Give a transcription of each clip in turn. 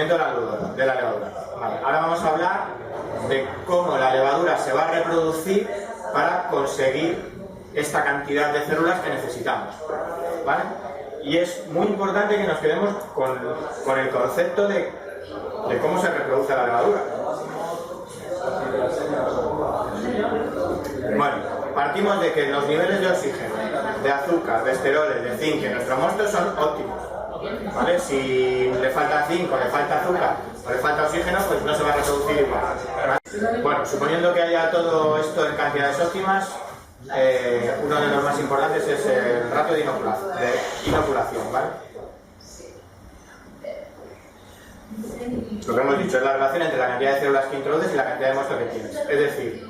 crecimiento de la levadura. Vale, ahora vamos a hablar de cómo la levadura se va a reproducir para conseguir esta cantidad de células que necesitamos. ¿Vale? Y es muy importante que nos quedemos con el concepto de cómo se reproduce la levadura. Bueno, partimos de que los niveles de oxígeno, de azúcar, de esteroles, de zinc en nuestro mosto son óptimos. ¿Vale? Si le falta zinc o le falta azúcar o le falta oxígeno, pues no se va a reproducir igual. ¿Vale? Bueno, suponiendo que haya todo esto en cantidades óptimas, uno de los más importantes es el ratio de inoculación, ¿vale? Lo que hemos dicho es la relación entre la cantidad de células que introduces y la cantidad de mosto que tienes. Es decir,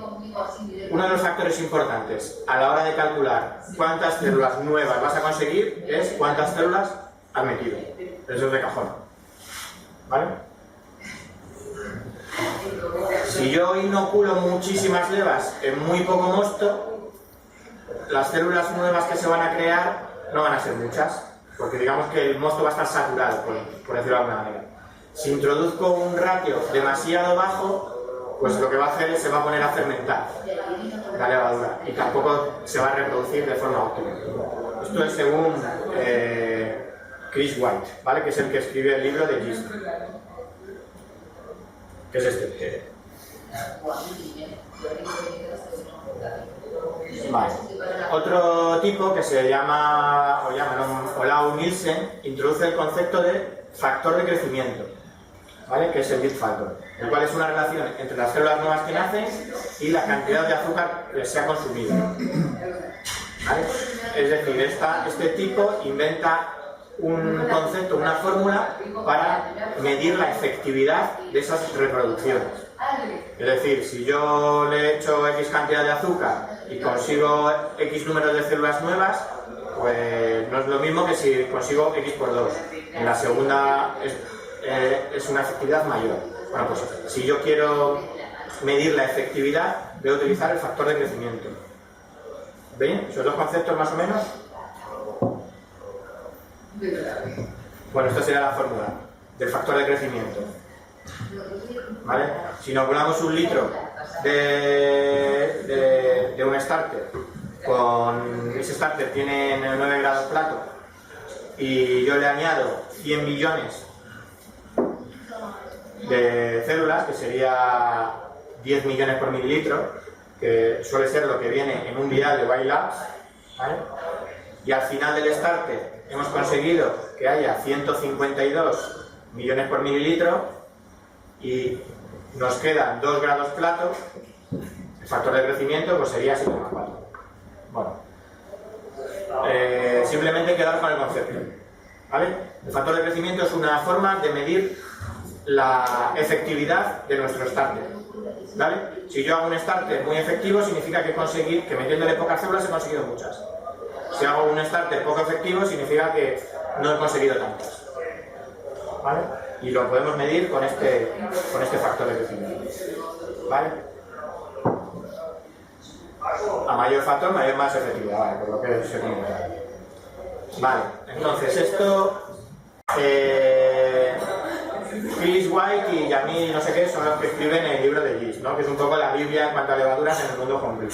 uno de los factores importantes a la hora de calcular cuántas células nuevas vas a conseguir es cuántas células has metido. Eso es de cajón. ¿Vale? Si yo inoculo muchísimas levas en muy poco mosto, las células nuevas que se van a crear no van a ser muchas, porque digamos que el mosto va a estar saturado, por decirlo de alguna manera. Si introduzco un ratio demasiado bajo, pues lo que va a hacer es se va a poner a fermentar la levadura y tampoco se va a reproducir de forma óptima. Esto es según Chris White, ¿vale? Que es el que escribe el libro de Yeast, que es este. Vale. Otro tipo que se llama, o llaman Olaus-Nielsen, introduce el concepto de factor de crecimiento, ¿vale? Que es el growth factor, el cual es una relación entre las células nuevas que nacen y la cantidad de azúcar que se ha consumido. ¿Vale? Es decir, este tipo inventa un concepto, una fórmula para medir la efectividad de esas reproducciones. Es decir, si yo le echo X cantidad de azúcar y consigo X números de células nuevas, pues no es lo mismo que si consigo X por 2. En la segunda es una efectividad mayor. Bueno, pues si yo quiero medir la efectividad, voy a utilizar el factor de crecimiento. ¿Ven? ¿Esos dos conceptos más o menos? Bueno, esta sería la fórmula del factor de crecimiento. ¿Vale? Si inoculamos 1 litro de un starter, ese starter tiene 9 grados plato y yo le añado 100 millones de células, que sería 10 millones por mililitro, que suele ser lo que viene en un vial de Bailabs, ¿vale? Y al final del starter hemos conseguido que haya 152 millones por mililitro y nos quedan 2 grados plato, el factor de crecimiento pues sería 7,4. Bueno, simplemente quedar con el concepto, ¿vale? El factor de crecimiento es una forma de medir la efectividad de nuestro starter, ¿vale? Si yo hago un starter muy efectivo, significa que metiéndole pocas células he conseguido muchas. Si hago un starter poco efectivo, significa que no he conseguido tantas, ¿vale? Y lo podemos medir con este factor de crecimiento, ¿vale? A mayor factor, más efectividad, ¿vale? Por lo que se comenta. Vale, entonces esto... Chris White y Yamil no sé qué son los que escriben el libro de Yeast, ¿no? Que es un poco la Biblia en cuanto a levaduras en el mundo homebrew.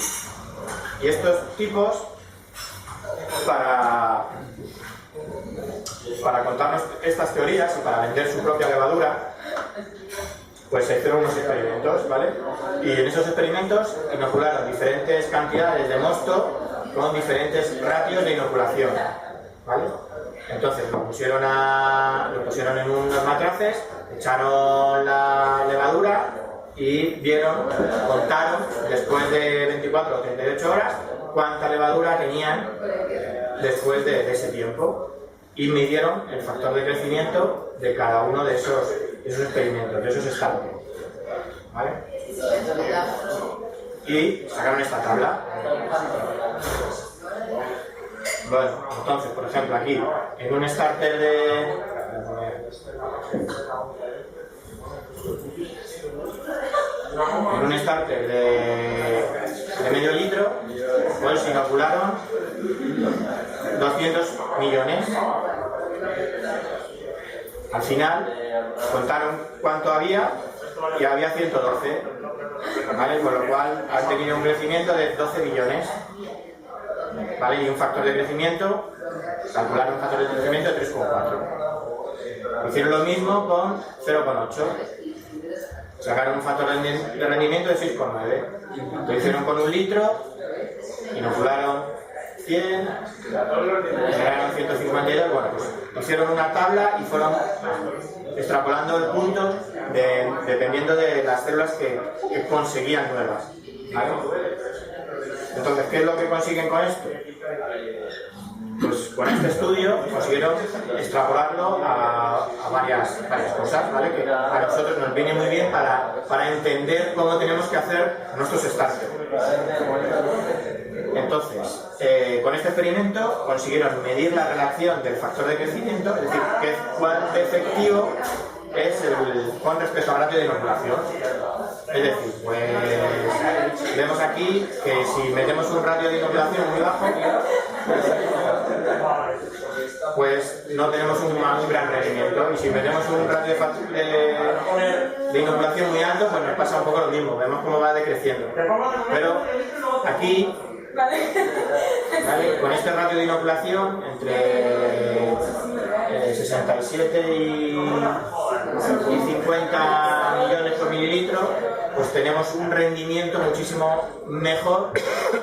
Y estos tipos, para contarnos estas teorías y para vender su propia levadura, pues se hicieron unos experimentos, ¿vale? Y en esos experimentos inocularon diferentes cantidades de mosto con diferentes ratios de inoculación, ¿vale? Entonces lo pusieron en unos matraces, echaron la levadura y contaron después de 24 o 38 horas cuánta levadura tenían después de ese tiempo y midieron el factor de crecimiento de cada uno de esos experimentos, de esos estadios, ¿vale? Y sacaron esta tabla. Bueno, entonces, por ejemplo, aquí, en un starter de medio litro, pues inocularon 200 millones. Al final contaron cuánto había y había 112, ¿vale? Con lo cual han tenido un crecimiento de 12 billones, ¿vale? Y un factor de crecimiento, calcularon un factor de crecimiento de 3,4. Hicieron lo mismo con 0,8. Sacaron un factor de rendimiento de 6,9. Lo hicieron con 1 litro, inocularon 100, generaron 152. Bueno, pues hicieron una tabla y fueron extrapolando el punto dependiendo de las células que conseguían nuevas, ¿vale? Entonces, ¿qué es lo que consiguen con esto? Pues con este estudio consiguieron extrapolarlo a varias cosas, ¿vale? Que a nosotros nos viene muy bien para entender cómo tenemos que hacer nuestros startups. Entonces, con este experimento consiguieron medir la relación del factor de crecimiento, es decir, cuán efectivo es con respecto al ratio de inoculación. Es decir, pues vemos aquí que si metemos un ratio de inoculación muy bajo, pues no tenemos un gran rendimiento, y si metemos un ratio de inoculación muy alto, pues nos pasa un poco lo mismo, vemos cómo va decreciendo. Pero aquí, ¿vale? Con este ratio de inoculación entre 67 y 50 millones por mililitro, pues tenemos un rendimiento muchísimo mejor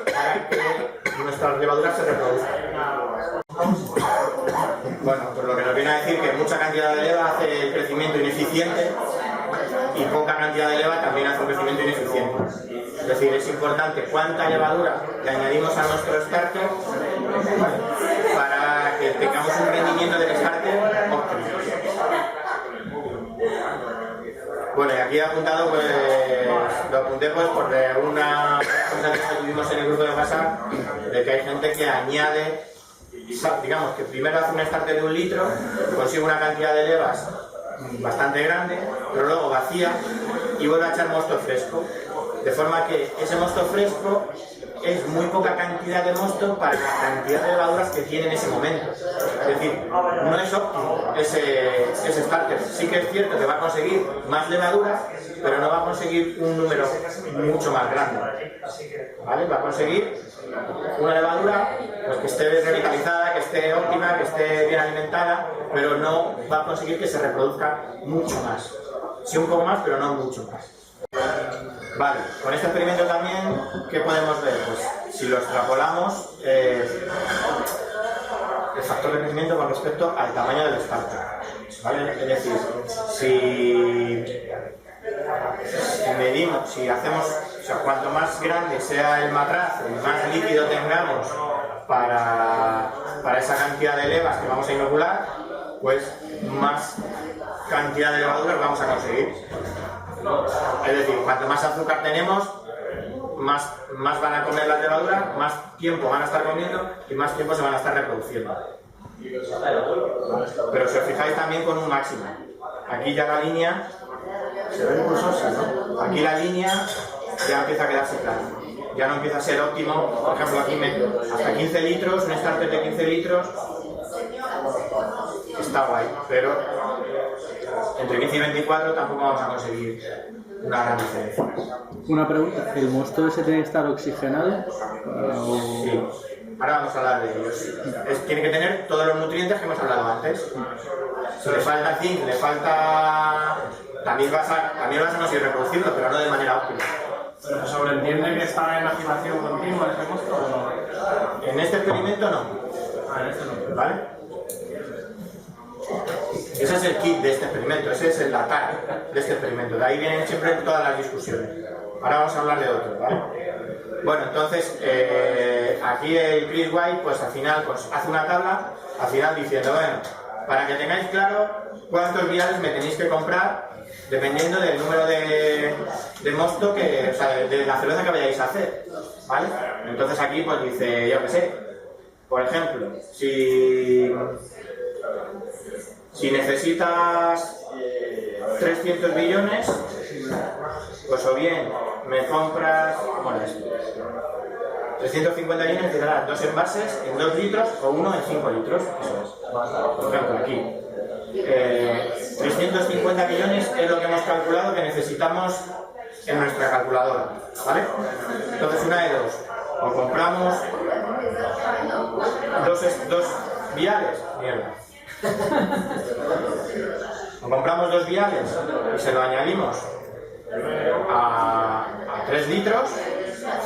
para que nuestras levaduras se reproduzcan. Bueno, pues lo que nos viene a decir que mucha cantidad de leva hace el crecimiento ineficiente y poca cantidad de leva también hace un crecimiento ineficiente. Es decir, es importante cuánta levadura le añadimos a nuestro starter, ¿vale? Para que tengamos un rendimiento del starter óptimo. Bueno, y aquí he apuntado, pues lo apunté pues por una conversación que tuvimos en el grupo de WhatsApp, de que hay gente que añade, digamos que primero hace un starter de 1 litro, consigue una cantidad de levas bastante grande, pero luego vacía y vuelve a echar mosto fresco, de forma que ese mosto fresco es muy poca cantidad de mosto para la cantidad de levaduras que tiene en ese momento. Es decir, no es óptimo ese starter. Sí que es cierto que va a conseguir más levaduras, pero no va a conseguir un número mucho más grande, ¿vale? Va a conseguir una levadura pues, que esté revitalizada, que esté óptima, que esté bien alimentada, pero no va a conseguir que se reproduzca mucho más. Sí, un poco más, pero no mucho más. Vale, con este experimento también, ¿qué podemos ver? Pues si lo extrapolamos, el factor de crecimiento con respecto al tamaño del starter, ¿vale? Es decir, si medimos, si hacemos, o sea, cuanto más grande sea el matraz, más líquido tengamos para esa cantidad de levas que vamos a inocular, pues más cantidad de levaduras vamos a conseguir. Es decir, cuanto más azúcar tenemos, más van a comer las levaduras, más tiempo van a estar comiendo y más tiempo se van a estar reproduciendo. Pero si os fijáis también con un máximo. Aquí ya la línea, se ve incluso así, ¿no? Aquí la línea ya empieza a quedarse clara. Ya no empieza a ser óptimo. Por ejemplo, aquí meto hasta 15 litros, un starter de 15 litros. Está guay, pero entre 15 y 24 tampoco vamos a conseguir una gran diferencia. Una pregunta, ¿el mosto ese tiene que estar oxigenado? Sí, ahora vamos a hablar de ellos. Tiene que tener todos los nutrientes que hemos hablado antes. Si le falta zinc, le falta... También vas a conseguir reproducirlo, pero no de manera óptima. ¿Pero se sobreentiende que está en activación continua ese mosto o no? En este experimento no. En este no. ¿Vale? Ese es el kit de este experimento, ese es el atar de este experimento. De ahí vienen siempre todas las discusiones. Ahora vamos a hablar de otro, ¿vale? Bueno, entonces, aquí el Chris White, pues al final pues, hace una tabla, al final diciendo, bueno, para que tengáis claro cuántos viales me tenéis que comprar, dependiendo del número de mosto, o sea, de la cerveza que vayáis a hacer, ¿vale? Entonces aquí pues dice, yo qué sé, por ejemplo, si necesitas 300 billones, pues o bien me compras, bueno, esto, 350 millones necesitará 2 envases en 2 litros o 1 en 5 litros. Eso es. Por ejemplo, aquí. 350 millones es lo que hemos calculado que necesitamos en nuestra calculadora, ¿vale? Entonces, una de dos. O compramos dos viales, mierda. O compramos 2 viales y se lo añadimos a 3 litros,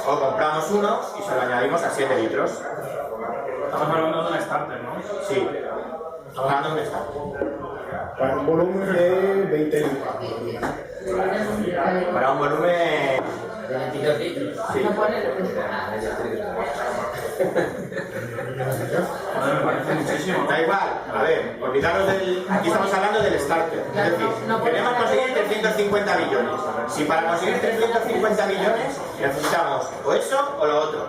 o compramos uno y se lo añadimos a 7 litros. Estamos hablando de un starter, ¿no? Sí, estamos hablando de un starter. Para un volumen de 20 litros. Para un volumen... 22 litros. Sí. Joder, me parece muchísimo. Da igual, a ver, olvidaros del... Aquí estamos hablando del starter. Es decir, queremos conseguir 350 millones. Si para conseguir 350 millones necesitamos o eso o lo otro.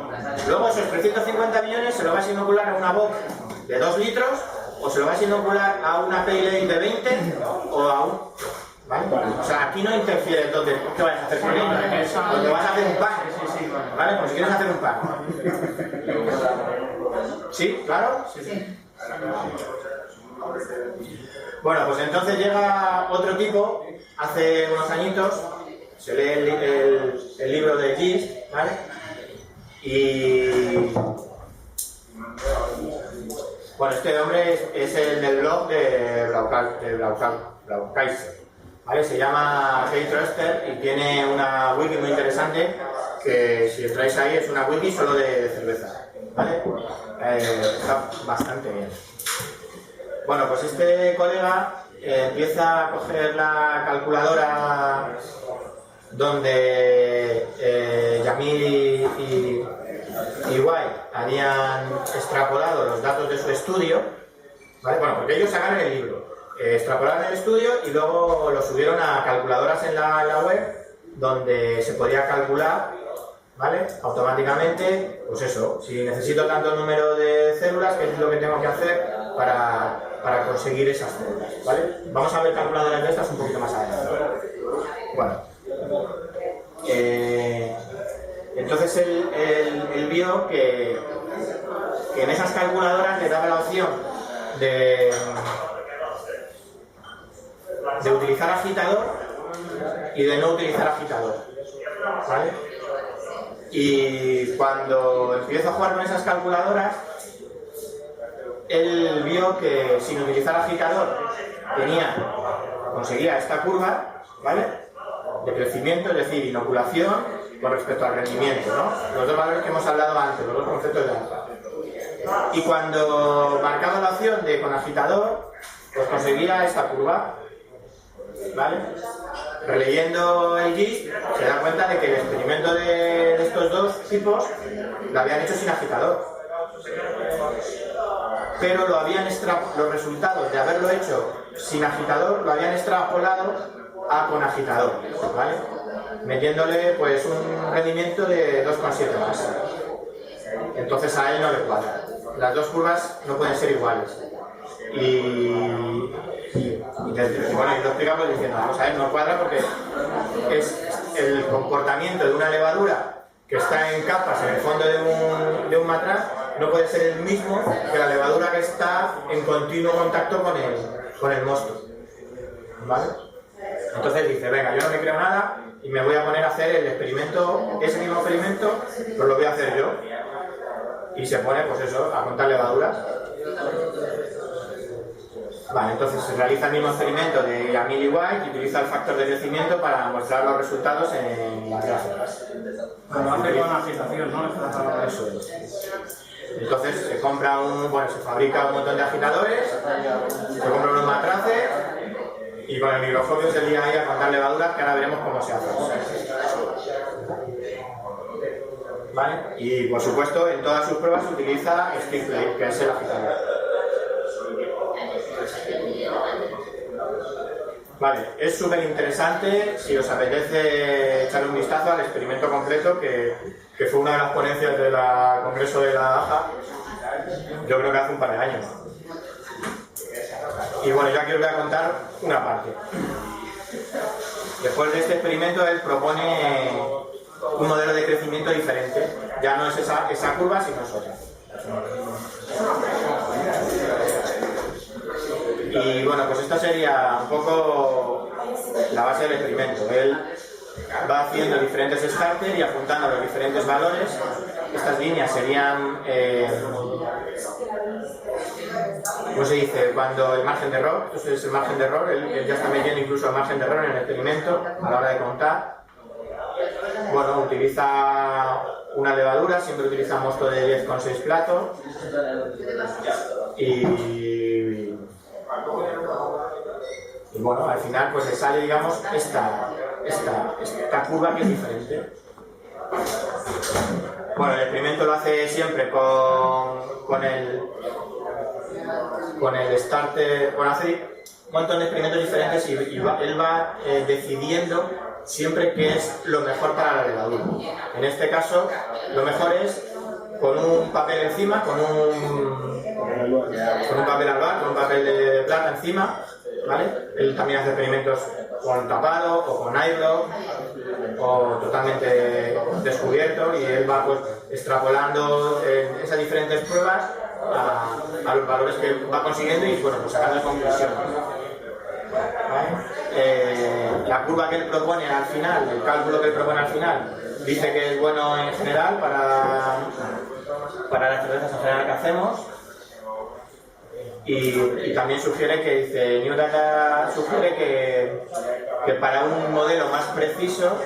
Luego esos 350 millones se lo vas a inocular a una box de 2 litros, o se lo vas a inocular a una pale ale de 20 o a un... ¿Vale? O sea, aquí no interfiere entonces qué vas a hacer con ello. Porque vas a hacer un pan. ¿Vale? Como si quieres hacer un pan. ¿Sí? ¿Claro? Sí. Bueno, pues entonces llega otro tipo, hace unos añitos, se lee el libro de Gist, ¿vale? Y... Bueno, este hombre es el del blog de Blaukaiser, ¿vale? Se llama Hey Tröster y tiene una wiki muy interesante que, si os traéis ahí, es una wiki solo de cerveza, ¿vale? Está bastante bien. Bueno, pues este colega empieza a coger la calculadora donde Yamil y White habían extrapolado los datos de su estudio, ¿vale? Bueno, porque ellos sacaron el libro, extrapolaron el estudio y luego lo subieron a calculadoras en la web donde se podía calcular, ¿vale? Automáticamente, pues eso, si necesito tanto número de células, ¿qué es lo que tengo que hacer para conseguir esas células? ¿Vale? Vamos a ver calculadoras de estas un poquito más adelante. Bueno, entonces él vio que en esas calculadoras le daba la opción de utilizar agitador y de no utilizar agitador, ¿vale? Y cuando empiezo a jugar con esas calculadoras, él vio que sin utilizar agitador conseguía esta curva, ¿vale? De crecimiento, es decir, inoculación con respecto al rendimiento, ¿no? Los dos valores que hemos hablado antes, los dos conceptos de alfa. Y cuando marcaba la opción de con agitador, pues conseguía esta curva, ¿vale? Releyendo el GIST, se da cuenta de que el experimento de estos dos tipos lo habían hecho sin agitador, pero los resultados de haberlo hecho sin agitador lo habían extrapolado a con agitador, ¿vale? Metiéndole pues un rendimiento de 2,7 más. Entonces a él no le cuadra. Las dos curvas no pueden ser iguales. Y lo explicamos diciendo, vamos a ver, no cuadra porque es el comportamiento de una levadura que está en capas en el fondo de un matraz, no puede ser el mismo que la levadura que está en continuo contacto con el mosto, ¿vale? Entonces dice, venga, yo no me creo nada y me voy a poner a hacer el experimento, ese mismo experimento, pues lo voy a hacer yo. Y se pone, pues eso, a contar levaduras. Vale, entonces se realiza el mismo experimento de Yamil y White y utiliza el factor de crecimiento para mostrar los resultados en las gráficas. Como hace con agitación, ¿no? Eso es. Entonces se fabrica un montón de agitadores, se compran unos matraces y con el microscopio se lía ahí a contar levaduras, que ahora veremos cómo se hace. ¿Vale? Y por supuesto en todas sus pruebas se utiliza Stickley, que es el agitador. Vale, es súper interesante si os apetece echar un vistazo al experimento completo que fue una de las ponencias del Congreso de la AJA, yo creo que hace un par de años. Y bueno, yo aquí os voy a contar una parte. Después de este experimento él propone un modelo de crecimiento diferente. Ya no es esa curva, sino es otra. Y bueno, pues esto sería un poco la base del experimento. Él va haciendo diferentes starters y apuntando a los diferentes valores. Estas líneas serían, ¿cómo se dice? Cuando el margen de error, entonces el margen de error, él ya está metiendo incluso el margen de error en el experimento a la hora de contar. Bueno, utiliza una levadura, siempre utiliza mosto de 10,6 platos. Y bueno, al final pues le sale, digamos, esta curva que es diferente. Bueno, el experimento lo hace siempre con el starter. Bueno, hace un montón de experimentos diferentes y él va decidiendo siempre qué es lo mejor para la levadura. En este caso, lo mejor es con un papel encima, con un papel albal, con un papel de plata encima, ¿vale? Él también hace experimentos con tapado o con airblock o totalmente descubierto, y él va pues extrapolando esas diferentes pruebas a los valores que va consiguiendo y bueno, pues sacando conclusiones. ¿Vale? La curva que él propone al final, el cálculo que él propone al final, dice que es bueno en general para las cervezas en general que hacemos. Y también sugiere que, dice, New Data sugiere que para un modelo más preciso,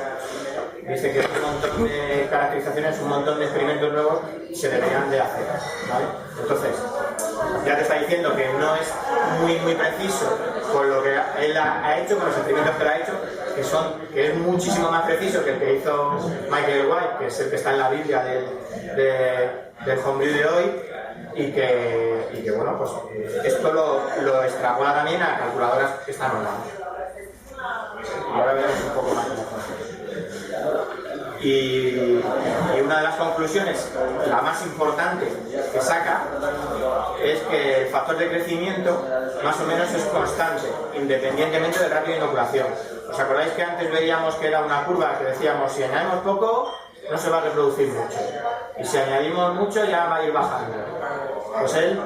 dice que un montón de caracterizaciones, un montón de experimentos nuevos se deberían de hacer, ¿vale? Entonces, ya te está diciendo que no es muy preciso con lo que él ha hecho, con los experimentos que él ha hecho, que es muchísimo más preciso que el que hizo Michael White, que es el que está en la Biblia del homebrew de hoy, y que bueno, pues esto lo extrapola también a calculadoras que están online. Ahora veremos un poco más cómo funciona. Y una de las conclusiones, la más importante que saca, es que el factor de crecimiento más o menos es constante, independientemente del ratio de inoculación. ¿Os acordáis que antes veíamos que era una curva que decíamos, si añadimos poco, no se va a reproducir mucho, y si añadimos mucho ya va a ir bajando? Pues él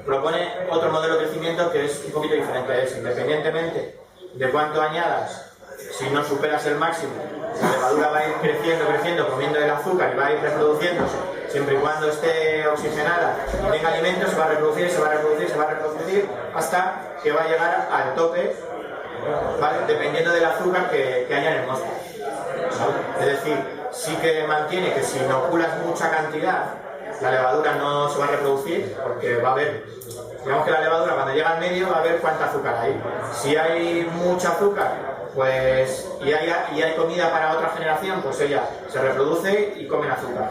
propone otro modelo de crecimiento que es un poquito diferente. Es independientemente de cuánto añadas, si no superas el máximo, la levadura va a ir creciendo, comiendo el azúcar y va a ir reproduciéndose, siempre y cuando esté oxigenada y tenga alimentos, se va a reproducir hasta que va a llegar al tope, ¿vale? Dependiendo del azúcar que haya en el mosto, ¿vale? Es decir, sí que mantiene que si inoculas mucha cantidad, la levadura no se va a reproducir, porque va a haber, digamos que la levadura cuando llega al medio va a ver cuánta azúcar hay. Si hay mucho azúcar, pues y hay comida para otra generación, pues ella se reproduce y comen azúcar.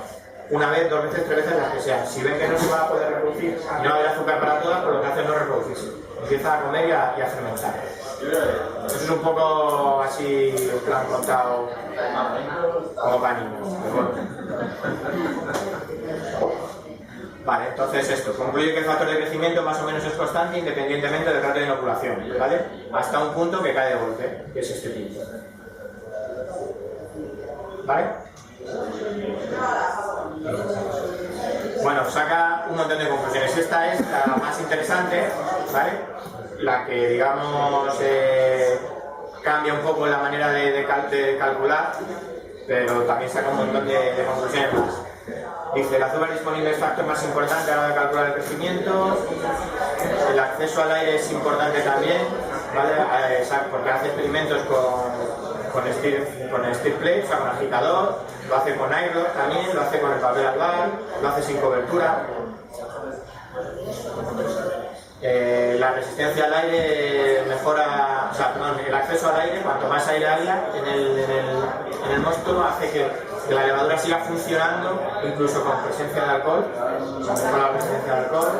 Una vez, 2 veces, 3 veces, las que sean. Si ven que no se va a poder reproducir y no va a haber azúcar para todas, pues lo que hace es no reproducirse. Empieza a comer y a fermentar. Eso es un poco así, en plan contado como para niños. Vale, entonces esto, concluye que el factor de crecimiento más o menos es constante independientemente del ratio de inoculación, ¿vale? Hasta un punto que cae de golpe, que es este tipo. ¿Vale? Bueno, saca un montón de conclusiones. Esta es la más interesante, ¿vale? La que, digamos, cambia un poco la manera de calcular, pero también saca un montón de conclusiones más. Dice, el azúcar disponible es el factor más importante a la hora de calcular el crecimiento. El acceso al aire es importante también, ¿vale? Porque hace experimentos con steel plate, o sea, con agitador, lo hace con airblock también, lo hace con el papel albal, lo hace sin cobertura. La resistencia al aire mejora, o sea, perdón, el acceso al aire, cuanto más aire haya en el mosto, hace que la levadura siga funcionando incluso con presencia de alcohol, con la presencia de alcohol.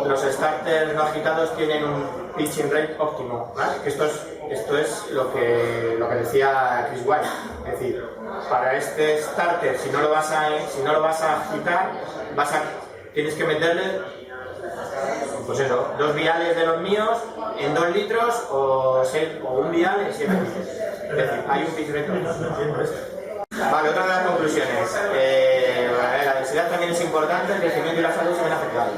Los starters no agitados tienen un pitching rate óptimo, ¿vale? Que esto es lo que decía Chris White, es decir, para este starter, si no lo vas a agitar, tienes que meterle, pues eso, 2 viales de los míos en 2 litros o 1 vial en 7 litros. Es decir, hay un pitch rate óptimo. Vale, otra de las conclusiones. La densidad también es importante, el crecimiento y la salud se ven afectados.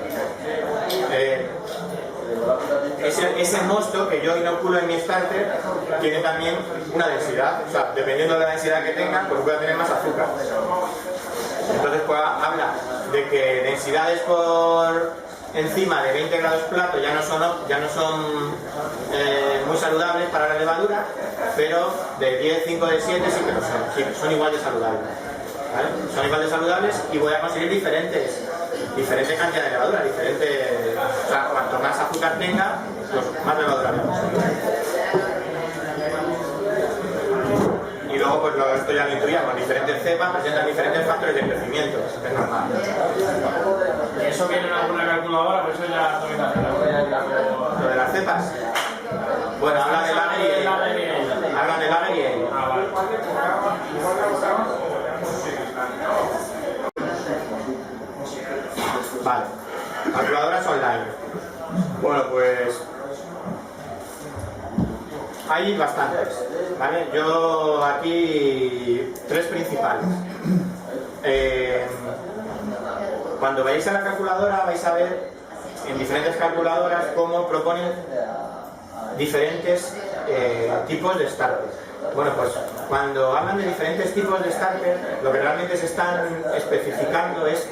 Ese mosto que yo inoculo en mi starter tiene también una densidad, o sea, dependiendo de la densidad que tenga, pues voy a tener más azúcar. Entonces pues habla de que densidades por encima de 20 grados plato ya no son muy saludables para la levadura, pero de 10, 5, de 7 sí que lo son, sí, son igual de saludables, ¿vale? Son igual de saludables y voy a conseguir diferente cantidad de levadura, o sea, cuanto más azúcar tenga, pues más levadura voy a conseguir. Y luego, pues esto ya lo intuíamos, diferentes cepas presentan diferentes factores de crecimiento, es normal. ¿Y eso viene en alguna calculadora? Pues eso ya tengo que hacer. ¿Lo de las cepas? Bueno, habla del lager y el. Hablan del lager y el. Ah, vale. Vale, calculadoras online. Bueno, pues hay bastantes, ¿vale? Yo aquí 3 principales. Cuando veáis a la calculadora vais a ver en diferentes calculadoras cómo proponen diferentes tipos de starter. Bueno, pues cuando hablan de diferentes tipos de starter, lo que realmente se están especificando es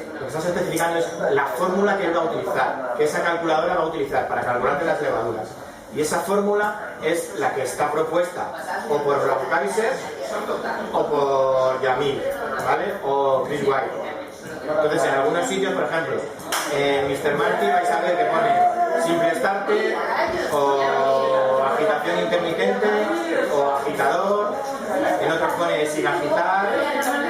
la fórmula que él va a utilizar, que esa calculadora va a utilizar para calcular las levaduras. Y esa fórmula es la que está propuesta o por Blaukaiser o por Yamil, ¿vale? O Chris White. Entonces, en algunos sitios, por ejemplo, en Mr. Marty vais a ver que pone simple starter o agitación intermitente o agitador. En otros pone sin agitar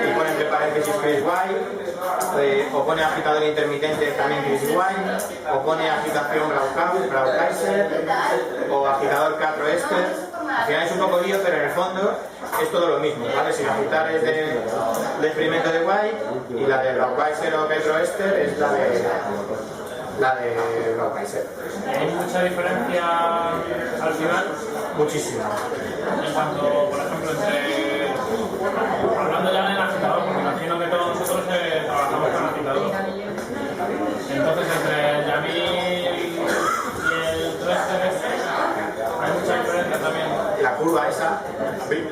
y pone entre paréntesis Chris White, o pone agitador intermitente también Chris White, o pone agitación Blaukaiser o agitador 4 Ester. Al final es un poco lío, pero en el fondo es todo lo mismo, ¿vale? Sin agitar es del experimento de White y la de Blaukaiser o 4 Ester es la de Blaukaiser. ¿Hay mucha diferencia al final? Muchísima. En cuanto, por ejemplo, hablando ya del agitador, porque imagino que todos nosotros trabajamos con agitador. Entonces, entre el Yamil y el 3 hay mucha diferencia también. La curva esa,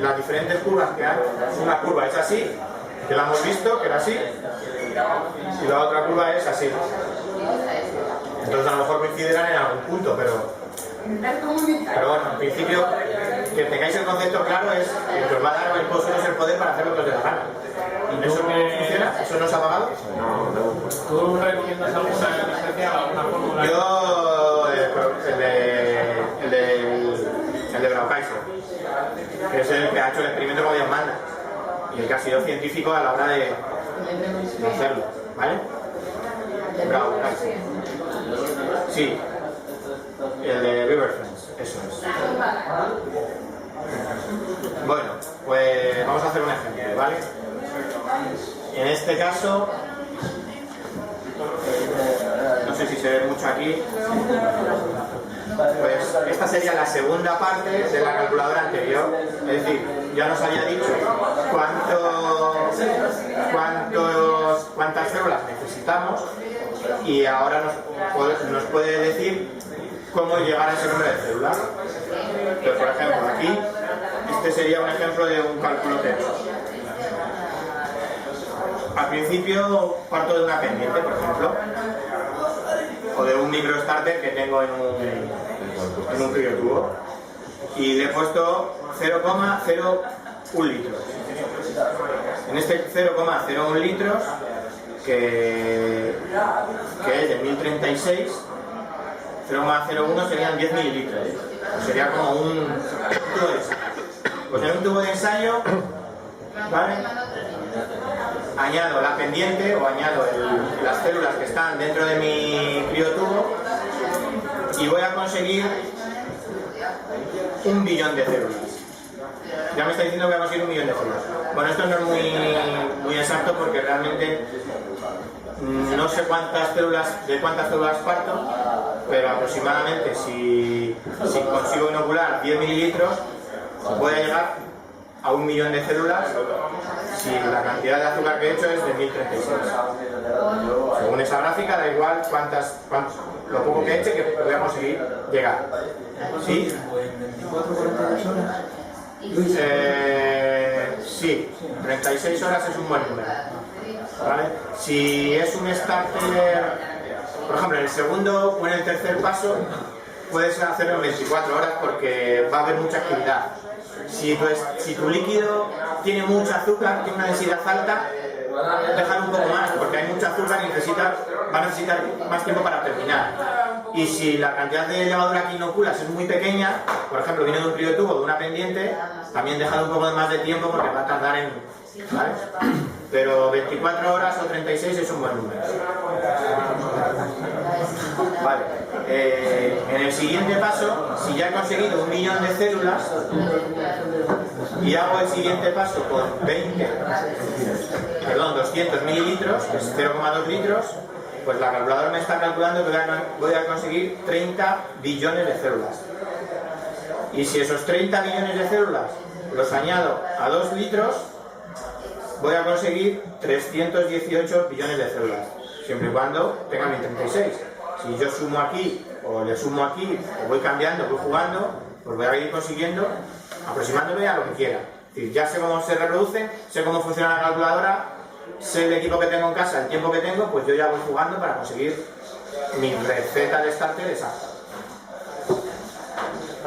las diferentes curvas que hay, una curva es así, que la hemos visto, que era así, y la otra curva es así. Entonces a lo mejor coincidirán en algún punto, pero bueno, en principio, que tengáis el concepto claro es que os va a dar el poder para hacer lo que os dé la gana. ¿Y eso funciona? ¿Eso no se ha pagado? ¿Tú recomiendas alguna en especial, alguna fórmula? Yo, el de Blaukaiser, que es el que ha hecho el experimento como Dios manda y el que ha sido científico a la hora de hacerlo, ¿vale? Blaukaiser. Sí, el de Riverfence, eso es. Bueno, pues vamos a hacer un ejemplo, ¿vale? En este caso, no sé si se ve mucho aquí, pues esta sería la segunda parte de la calculadora anterior, es decir, ya nos había dicho cuántas células necesitamos y ahora nos puede decir cómo llegar a ese número de células. Entonces, por ejemplo, aquí, este sería un ejemplo de un cálculo tenso. Al principio parto de una pendiente, por ejemplo, o de un microstarter que tengo en un criotubo y le he puesto 0,01 litros. En este 0,01 litros, que es de 1036, 0,01 serían 10 mililitros. Sería como un tubo de ensayo. Pues en un tubo de ensayo, ¿vale? Añado la pendiente o añado las células que están dentro de mi criotubo y voy a conseguir 1 billón de células. Ya me está diciendo que voy a conseguir 1 millón de células. Bueno, esto no es muy exacto porque realmente no sé de cuántas células parto, pero aproximadamente si consigo inocular 10 mililitros voy a llegar a 1 millón de células si la cantidad de azúcar que he hecho es de 1036. Según esa gráfica, da igual lo poco que eche, que voy a conseguir llegar. ¿Sí? Sí, 36 horas es un buen número. ¿Vale? Si es un starter, por ejemplo, en el segundo o en el tercer paso, puedes hacerlo en 24 horas porque va a haber mucha actividad. Si tu líquido tiene mucho azúcar, tiene una densidad alta, déjalo un poco más porque hay mucho azúcar y va a necesitar más tiempo para terminar. Y si la cantidad de levadura que inoculas es muy pequeña, por ejemplo, viene de un criotubo o de una pendiente, también déjalo un poco más de tiempo porque va a tardar en... ¿vale? Pero 24 horas o 36 es un buen número. Vale. En el siguiente paso, si ya he conseguido 1 millón de células y hago el siguiente paso con 200 mililitros, que es 0,2 litros, pues la calculadora me está calculando que voy a conseguir 30 billones de células. Y si esos 30 billones de células los añado a 2 litros, voy a conseguir 318 billones de células, siempre y cuando tenga 1036. Si yo sumo aquí, o le sumo aquí, o voy cambiando, voy jugando, pues voy a ir consiguiendo, aproximándome a lo que quiera. Es decir, ya sé cómo se reproducen, sé cómo funciona la calculadora, sé el equipo que tengo en casa, el tiempo que tengo, pues yo ya voy jugando para conseguir mi receta de starter exacta.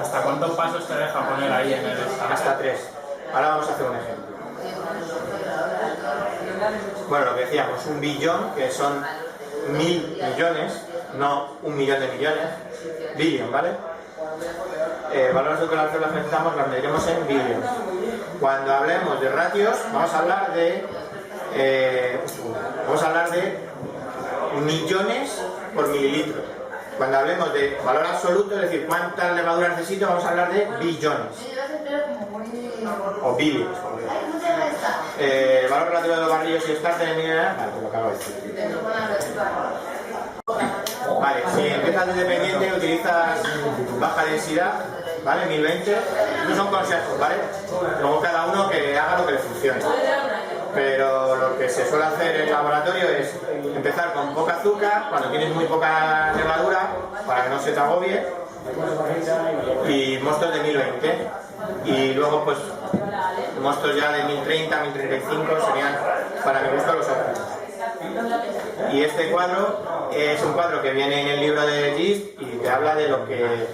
¿Hasta cuántos pasos te deja poner ahí en el starter? Hasta 3. Ahora vamos a hacer un ejemplo. Bueno, lo que decíamos, 1 billón, que son 1000 millones, no 1 millón de millones, billón, ¿vale? Valores de que las células que necesitamos las mediremos en billions. Cuando hablemos de ratios, vamos a hablar de millones por mililitro. Cuando hablemos de valor absoluto, es decir, cuánta levadura necesito, vamos a hablar de billones o billions. Valor relativo de los barrillos y starter en mineral, vale, pues lo acabo de decir. Vale, si empiezas de dependiente y utilizas baja densidad, ¿vale? 1020, estos son consejos, ¿vale? Luego cada uno que haga lo que le funcione. Pero lo que se suele hacer en el laboratorio es empezar con poca azúcar, cuando tienes muy poca levadura, para que no se te agobie, y mostos de 1020. Y luego, pues, mostos ya de 1030, 1035 serían, para mi gusto, los óptimos. Y este cuadro es un cuadro que viene en el libro de GIST y te habla de lo que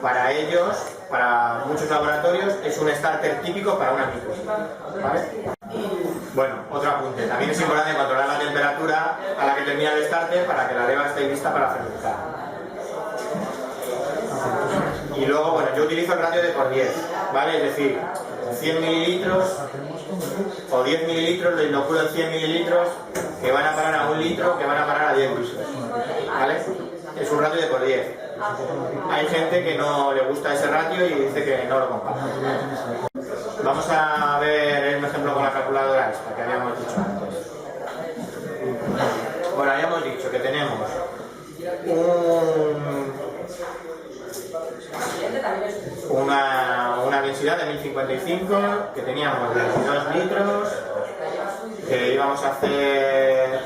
para ellos, para muchos laboratorios, es un starter típico para una micro, ¿vale? Bueno, otro apunte. También es importante controlar la temperatura a la que termina el starter para que la leva esté lista para fermentar. Y luego, bueno, yo utilizo el ratio de por 10, ¿vale? Es decir, 100 mililitros o 10 mililitros, le inoculo en 100 mililitros que van a parar a 1 litro, que van a parar a 10 litros, ¿vale? Es un ratio de por 10. Hay gente que no le gusta ese ratio y dice que no lo comparte. Vamos a ver un ejemplo con la calculadora esta que habíamos dicho antes. Bueno, habíamos dicho que tenemos una densidad de 1055, que teníamos 22 litros, que íbamos a hacer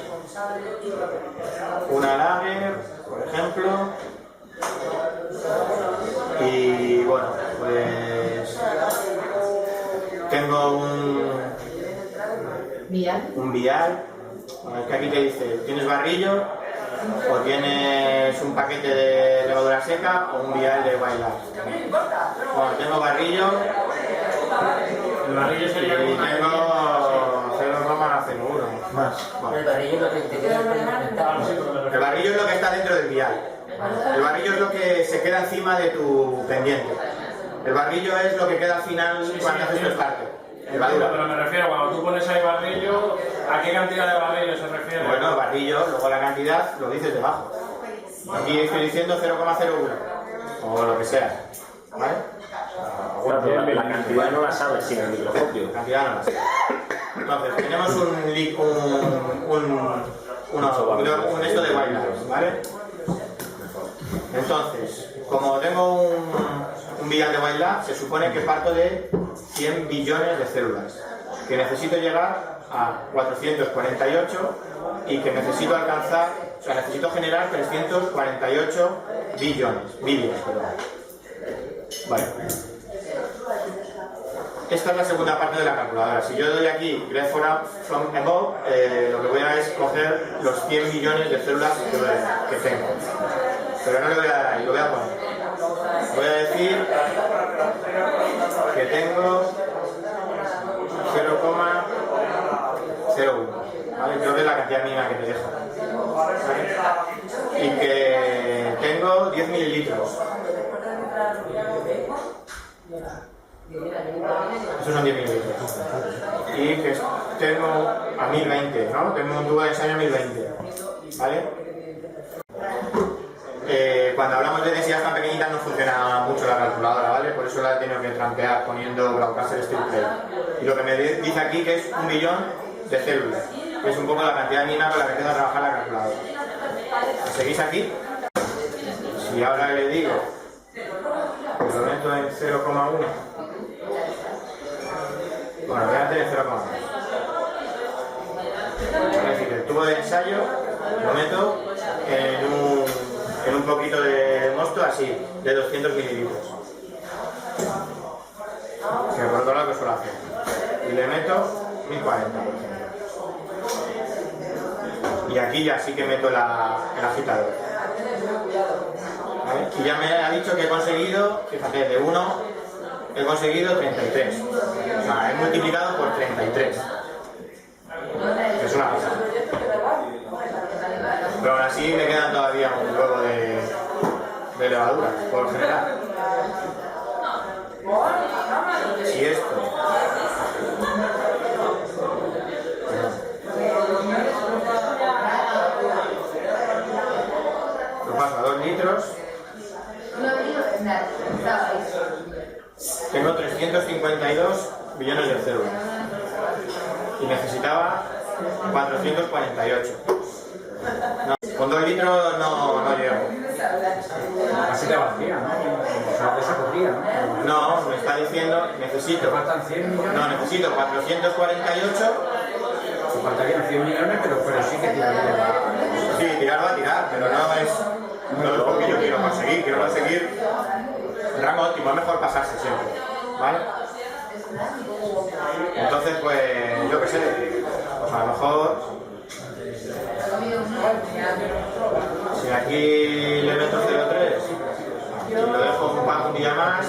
una lager, por ejemplo, y bueno, pues tengo un vial. Bueno, es que aquí te dice, ¿tienes barrillo o tienes un paquete de levadura seca o un vial de bailar? Bueno, tengo barrillo. El barrillo sería y tengo 0,01 más. Bueno. El barrillo es lo que te queda experimentar. El barrillo es lo que está dentro del vial. El barrillo es lo que se queda encima de tu pendiente. El barrillo es lo que queda al final cuando haces tu starter. Pero me refiero, cuando tú pones ahí barrillo, ¿a qué cantidad de barrillo se refiere? Bueno, barrillo, luego la cantidad lo dices debajo. Aquí estoy diciendo 0,01 o lo que sea, ¿vale? Bueno, pero la cantidad no la sabes sin el microscopio. La cantidad no la sé. Entonces, tenemos un esto de bailar, ¿vale? Entonces, como tengo un billar de White, se supone que parto de 100 billones de células, que necesito llegar a 448 y que necesito alcanzar, o sea, necesito generar 348 billones, perdón. Vale. Esta es la segunda parte de la calculadora. Si yo doy aquí graph from above, lo que voy a es coger los 100 billones de células que tengo. Pero no le voy a dar ahí, lo voy a poner. Voy a decir que tengo 0,01. ¿Vale? Creo que es la cantidad mínima que te dejo. ¿Vale? Y que tengo 10 mililitros. Esos son 10 mililitros. Y que tengo a 1020, ¿no? Tengo un tubo de ensayo a 1020. ¿Vale? Cuando hablamos de densidades tan pequeñitas no funciona mucho la calculadora, ¿vale? Por eso la he tenido que trampear poniendo broadcaster strip play. Y lo que me dice aquí que es 1 billón de células, que es un poco la cantidad mínima con la que tengo que trabajar la calculadora. ¿Seguís aquí? Si ahora le digo que lo meto en 0,1, bueno, voy a meter en 0,1. Es decir, el tubo de ensayo lo meto en un poquito de mosto así, de 200 mililitros. Que por otro lado que suelo hacer. Y le meto 1040, por ejemplo. Y aquí ya sí que meto el agitador. ¿Vale? Y ya me ha dicho que he conseguido, fíjate, de 1 he conseguido 33. O sea, he multiplicado por 33. Es una pasada. Pero aún así me quedan todavía un huevo de levadura, por general. Si esto... lo paso a 2 litros. Tengo 352 billones de células. Y necesitaba 448. No, con 2 litros no llego. Así te valdría, ¿no? O sea, de esa podría, ¿no? No, me está diciendo, necesito. Faltan 100 millones. No, necesito 448. Se faltarían 100 millones, pero sí que tiraría. Sí, tirar va a tirar, pero no es lo que yo quiero conseguir. Quiero conseguir rango óptimo, es mejor pasarse siempre. ¿Vale? Entonces, pues, yo qué sé, pues a lo mejor. Si aquí le meto 0,3 y lo dejo un día más,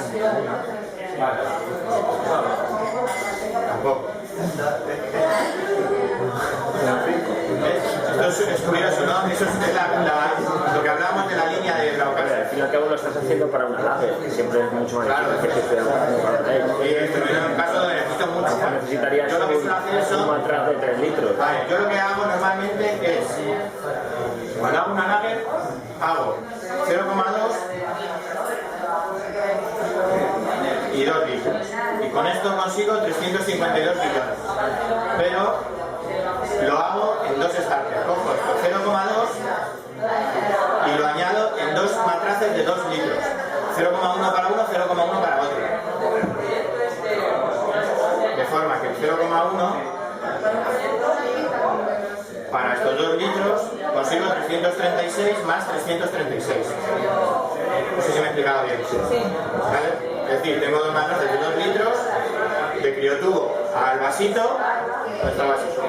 tampoco. Esto es curioso, ¿no? Eso es lo que hablábamos de la línea de Al Glaucas. fin y al cabo lo estás haciendo para una láser, que siempre es mucho más difícil que estoy haciendo para una Y esto es un caso donde necesito mucho. Necesitarías Yo lo que suelo hacer es un matraz de 3 litros. Vale, yo lo que hago normalmente es, cuando hago una lager, hago 0,2 y 2 litros. Y con esto consigo 352 billones. Pero lo hago en 2 starters. Cojo esto 0,2 y lo añado en 2 matraces de 2 litros. 0,1 para uno, 0,1 para otro. De forma que el 0,1 para estos 2 litros consigo 336 más 336. No sé si me he explicado bien. ¿Vale? Es decir, tengo 2 matraces de 2 litros de criotubo al vasito. ¿Dónde está el vasito?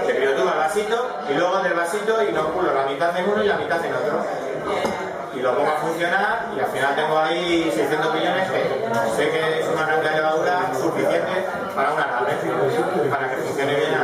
De criotubo al vasito y luego del vasito inoculo la mitad en uno y la mitad en otro. Y lo pongo a funcionar y al final tengo ahí 600 billones que sé que es una cantidad de levadura suficiente para una nave y para que funcione bien